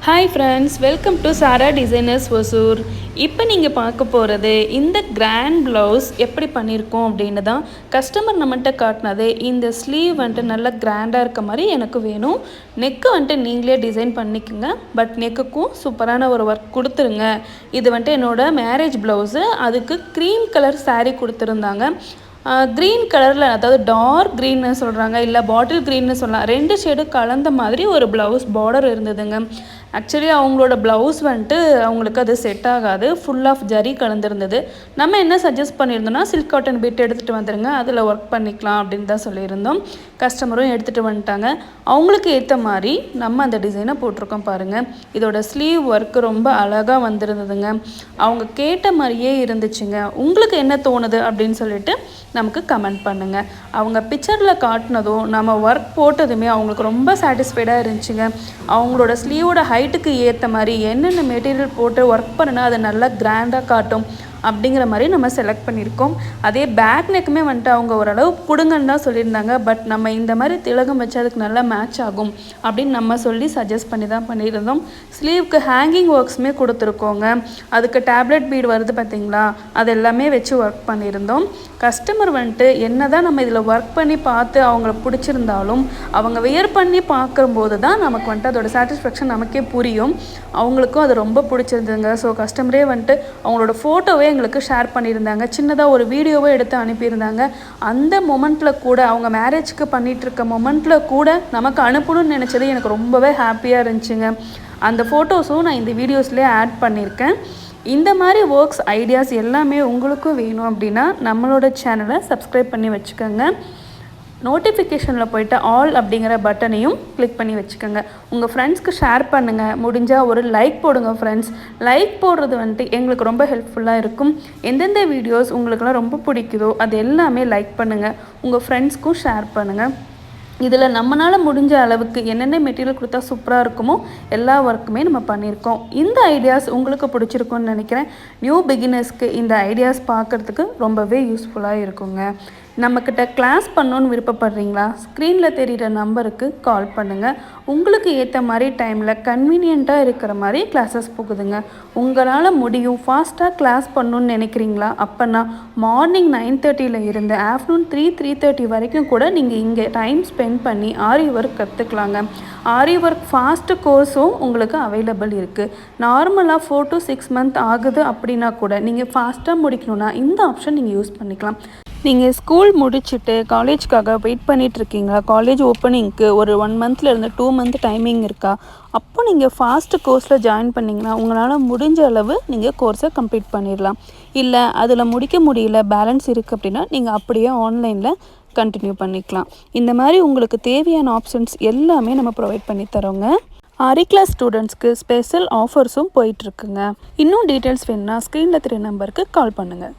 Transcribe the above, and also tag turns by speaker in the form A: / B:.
A: Hi friends, welcome to Sara Designers Hosur. இப்போ நீங்கள் பார்க்க போகிறது இந்த கிராண்ட் ப்ளவுஸ் எப்படி பண்ணியிருக்கோம் அப்படின்னு தான். கஸ்டமர் நம்மகிட்ட காட்டினது இந்த ஸ்லீவ் வந்துட்டு நல்லா கிராண்டாக இருக்க மாதிரி எனக்கு வேணும், நெக்கு வந்துட்டு நீங்களே டிசைன் பண்ணிக்கோங்க, பட் நெக்குக்கும் சூப்பரான ஒரு ஒர்க் கொடுத்துருங்க. இது வந்துட்டு என்னோடய மேரேஜ் ப்ளவுஸு, அதுக்கு க்ரீம் கலர் சாரீ கொடுத்துருந்தாங்க. க்ரீன் கலரில், அதாவது டார்க் க்ரீன்னு சொல்கிறாங்க, இல்லை பாட்டில் க்ரீன்னு சொல்லலாம், 2 ஷேடு கலந்த மாதிரி ஒரு ப்ளவுஸ் பார்டர் இருந்ததுங்க. ஆக்சுவலி அவங்களோட ப்ளவுஸ் வந்துட்டு அவங்களுக்கு அது செட் ஆகாது, ஃபுல் ஆஃப் ஜரி கலந்துருந்தது. நம்ம என்ன சஜஸ்ட் பண்ணியிருந்தோம்னா சில்க் காட்டன் பீட் எடுத்துகிட்டு வந்துடுங்க, அதில் ஒர்க் பண்ணிக்கலாம் அப்படின்னு தான் சொல்லியிருந்தோம். கஸ்டமரும் எடுத்துகிட்டு வந்துட்டாங்க. அவங்களுக்கு ஏற்ற மாதிரி நம்ம அந்த டிசைனை போட்டிருக்கோம் பாருங்கள். இதோட ஸ்லீவ் ஒர்க்கு ரொம்ப அழகாக வந்திருந்ததுங்க. அவங்க கேட்ட மாதிரியே இருந்துச்சுங்க. உங்களுக்கு என்ன தோணுது அப்படின்னு சொல்லிட்டு நமக்கு கமெண்ட் பண்ணுங்கள். அவங்க பிக்சரில் காட்டினதும் நம்ம ஒர்க் போட்டதுமே அவங்களுக்கு ரொம்ப சாட்டிஸ்ஃபைடாக இருந்துச்சுங்க. அவங்களோட ஸ்லீவோட ஹைட்டுக்கு ஏற்ற மாதிரி என்னென்ன மெட்டீரியல் போட்டு ஒர்க் பண்ணுனா அதை நல்லா கிராண்டாக காட்டும் அப்படிங்கிற மாதிரி நம்ம செலக்ட் பண்ணியிருக்கோம். அதே பேக் நெக்குமே வந்துட்டு அவங்க ஓரளவு கொடுங்கன்னு தான் சொல்லியிருந்தாங்க, பட் நம்ம இந்த மாதிரி திலகம் வச்சு அதுக்கு நல்லா மேட்ச் ஆகும் அப்படின்னு நம்ம சொல்லி சஜஸ்ட் பண்ணி தான் பண்ணியிருந்தோம். ஸ்லீவ்க்கு ஹேங்கிங் ஒர்க்ஸுமே கொடுத்துருக்கோங்க. அதுக்கு டேப்லெட் பீட் வருது பார்த்திங்களா, அது எல்லாமே வச்சு ஒர்க் பண்ணியிருந்தோம். கஸ்டமர் வந்துட்டு என்ன தான் நம்ம இதில் ஒர்க் பண்ணி பார்த்து அவங்கள பிடிச்சிருந்தாலும் அவங்க வியர் பண்ணி பார்க்கும்போது தான் நமக்கு வந்துட்டு அதோட சாட்டிஸ்ஃபேக்ஷன் நமக்கே புரியும். அவங்களுக்கும் அது ரொம்ப பிடிச்சிருந்துங்க. ஸோ கஸ்டமரே வந்துட்டு அவங்களோட ஃபோட்டோவே எங்களுக்கு ஷேர் பண்ணியிருந்தாங்க, சின்னதாக ஒரு வீடியோவை எடுத்து அனுப்பியிருந்தாங்க. அந்த மொமெண்ட்டில் கூட, அவங்க மேரேஜ்க்கு பண்ணிகிட்ருக்க மொமெண்ட்டில் கூட நமக்கு அனுப்பணும்னு நினச்சது எனக்கு ரொம்பவே ஹாப்பியாக இருந்துச்சுங்க. அந்த ஃபோட்டோஸும் நான் இந்த வீடியோஸ்லேயே ஆட் பண்ணியிருக்கேன். இந்த மாதிரி ஒர்க்ஸ் ஐடியாஸ் எல்லாமே உங்களுக்கும் வேணும் அப்படின்னா நம்மளோட சேனலை சப்ஸ்கிரைப் பண்ணி வச்சுக்கோங்க. நோட்டிஃபிகேஷனில் போய்ட்டு ஆல் அப்படிங்கிற பட்டனையும் கிளிக் பண்ணி வச்சுக்கோங்க. உங்கள் ஃப்ரெண்ட்ஸ்க்கு ஷேர் பண்ணுங்கள். முடிஞ்சால் ஒரு லைக் போடுங்க ஃப்ரெண்ட்ஸ். லைக் போடுறது வந்துட்டு எங்களுக்கு ரொம்ப ஹெல்ப்ஃபுல்லாக இருக்கும். எந்தெந்த வீடியோஸ் உங்களுக்குலாம் ரொம்ப பிடிக்குதோ அது எல்லாமே லைக் பண்ணுங்கள், உங்கள் ஃப்ரெண்ட்ஸ்க்கும் ஷேர் பண்ணுங்கள். இதில் நம்மளால் முடிஞ்ச அளவுக்கு என்னென்ன மெட்டீரியல் கொடுத்தா சூப்பராக இருக்குமோ எல்லா ஒர்க்குமே நம்ம பண்ணியிருக்கோம். இந்த ஐடியாஸ் உங்களுக்கு பிடிச்சிருக்குன்னு நினைக்கிறேன். நியூ பிகினர்ஸ்க்கு இந்த ஐடியாஸ் பார்க்குறதுக்கு ரொம்பவே யூஸ்ஃபுல்லாக இருக்குங்க. நம்மக்கிட்ட கிளாஸ் பண்ணணுன்னு விருப்பப்படுறீங்களா? ஸ்க்ரீனில் தெரிகிற நம்பருக்கு கால் பண்ணுங்கள். உங்களுக்கு ஏற்ற மாதிரி டைமில் கன்வீனியண்ட்டாக இருக்கிற மாதிரி கிளாஸஸ் போகுதுங்க. உங்களால் முடியும், ஃபாஸ்ட்டாக கிளாஸ் பண்ணணுன்னு நினைக்கிறீங்களா? அப்போனா மார்னிங் 9:30 இருந்து ஆஃப்டர்நூன் 3:30 வரைக்கும் கூட நீங்கள் இங்கே டைம் ஸ்பெண்ட் பண்ணி ஆரி ஒர்க் கற்றுக்கலாங்க. ஆரி ஒர்க் ஃபாஸ்ட்டு கோர்ஸும் உங்களுக்கு அவைலபிள் இருக்குது. நார்மலாக 4 to 6 months ஆகுது அப்படின்னா கூட நீங்கள் ஃபாஸ்ட்டாக முடிக்கணுன்னா இந்த ஆப்ஷன் நீங்கள் யூஸ் பண்ணிக்கலாம். நீங்கள் ஸ்கூல் முடிச்சுட்டு காலேஜ்க்காக வெயிட் பண்ணிகிட்ருக்கீங்களா? காலேஜ் ஓப்பனிங்க்கு ஒரு 1 monthலேருந்து 2 month டைமிங் இருக்கா? அப்போ நீங்கள் ஃபாஸ்ட்டு கோர்ஸில் ஜாயின் பண்ணிங்கன்னா உங்களால் முடிஞ்ச அளவு நீங்கள் கோர்ஸை கம்ப்ளீட் பண்ணிடலாம். இல்லை அதில் முடிக்க முடியல, பேலன்ஸ் இருக்குது அப்படின்னா நீங்கள் அப்படியே ஆன்லைனில் கண்டினியூ பண்ணிக்கலாம். இந்த மாதிரி உங்களுக்கு தேவையான ஆப்ஷன்ஸ் எல்லாமே நம்ம ப்ரொவைட் பண்ணி தரோங்க. ஆரி கிளாஸ் ஸ்டூடெண்ட்ஸ்க்கு ஸ்பெஷல் ஆஃபர்ஸும் போயிட்டுருக்குங்க. இன்னும் டீட்டெயில்ஸ் வேணுன்னா ஸ்க்ரீனில் தெரிய நம்பருக்கு கால் பண்ணுங்கள்.